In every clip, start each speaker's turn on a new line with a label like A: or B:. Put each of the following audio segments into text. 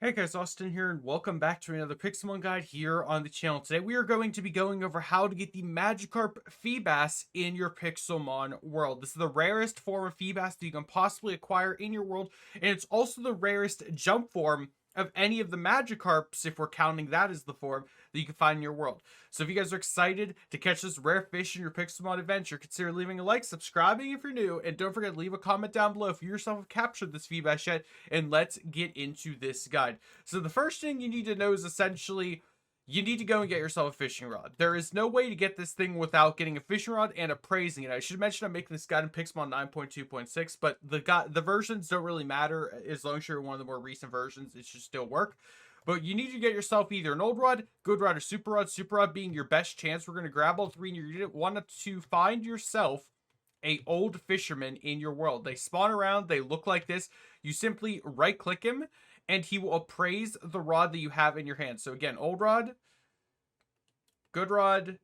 A: Hey guys, Austin here, and welcome back to another Pixelmon guide here on the channel. Today we are going to be going over how to get the Magikarp Feebas in your Pixelmon world. This is the rarest form of Feebas that you can possibly acquire in your world, and it's also the rarest jump form of any of the Magikarps, if we're counting that as the form that you can find in your world. So if you guys are excited to catch this rare fish in your Pixelmon adventure, consider leaving a like, subscribing if you're new, and don't forget to leave a comment down below if you yourself have captured this Feebas yet, and let's get into this guide. So the first thing you need to know is essentially you need to go and get yourself a fishing rod. There is no way to get this thing without getting a fishing rod and appraising it. I should mention I'm making this guide in Pixelmon 9.2.6, but the versions don't really matter as long as you're one of the more recent versions. It should still work. But you need to get yourself either an old rod, good rod, or super rod. Super rod being your best chance. We're going to grab all three, and you're going to want to find yourself a old fisherman in your world. They spawn around. They look like this. You simply right click him and he will appraise the rod that you have in your hand. So again, old rod, good rod,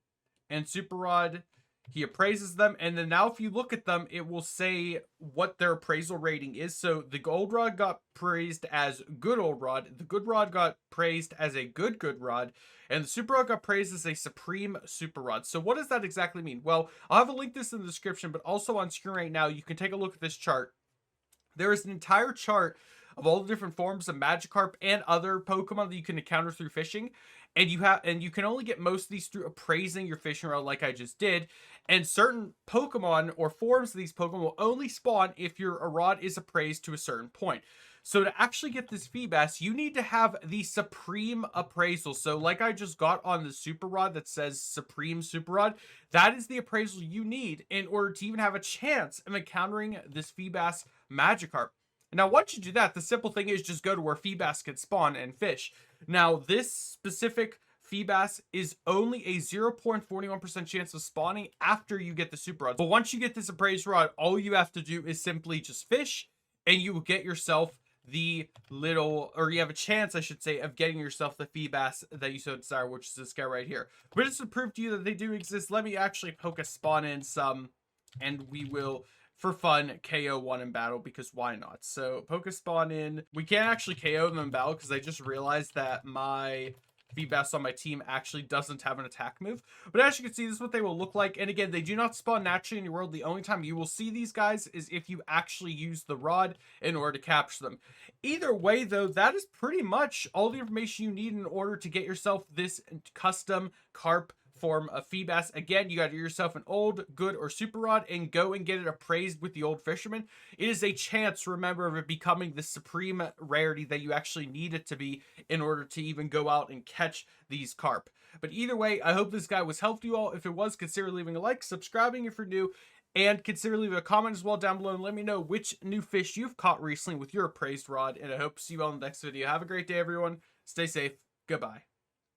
A: and super rod. He appraises them, and then now if you look at them, it will say what their appraisal rating is. So the old rod got praised as good old rod, the good rod got praised as a good rod, and the super rod got praised as a supreme super rod. So what does that exactly mean? Well, I'll have a link this in the description, but also on screen right now, you can take a look at this chart. There is an entire chart of all the different forms of Magikarp and other Pokemon that you can encounter through fishing. And you can only get most of these through appraising your fishing rod like I just did. And certain Pokemon or forms of these Pokemon will only spawn if your rod is appraised to a certain point. So to actually get this Feebas, you need to have the Supreme Appraisal. So like I just got on the Super Rod that says Supreme Super Rod, that is the appraisal you need in order to even have a chance of encountering this Feebas Magikarp. Now, once you do that, the simple thing is just go to where Feebas can spawn and fish. Now, this specific Feebas is only a 0.41% chance of spawning after you get the Super Rod. But once you get this appraised rod, all you have to do is simply just fish, and you will get yourself the little, or you have a chance, I should say, of getting yourself the Feebas that you so desire, which is this guy right here. But just to prove to you that they do exist, let me actually poke a spawn in some, and we will, for fun, KO one in battle, because why not? So poke a spawn in. We can't actually KO them in battle because I just realized that my Feebas on my team actually doesn't have an attack move. But as you can see, this is what they will look like. And again, they do not spawn naturally in your world. The only time you will see these guys is if you actually use the rod in order to capture them. Either way, though, that is pretty much all the information you need in order to get yourself this custom Karp form of Feebas. Again, you got to get yourself an old, good, or super rod and go and get it appraised with the Old Fisherman. It is a chance, remember, of it becoming the supreme rarity that you actually need it to be in order to even go out and catch these carp. But either way, I hope this guide was helpful to you all. If it was, consider leaving a like, subscribing if you're new, and consider leaving a comment as well down below and let me know which new fish you've caught recently with your appraised rod. And I hope to see you all in the next video. Have a great day, everyone. Stay safe. Goodbye.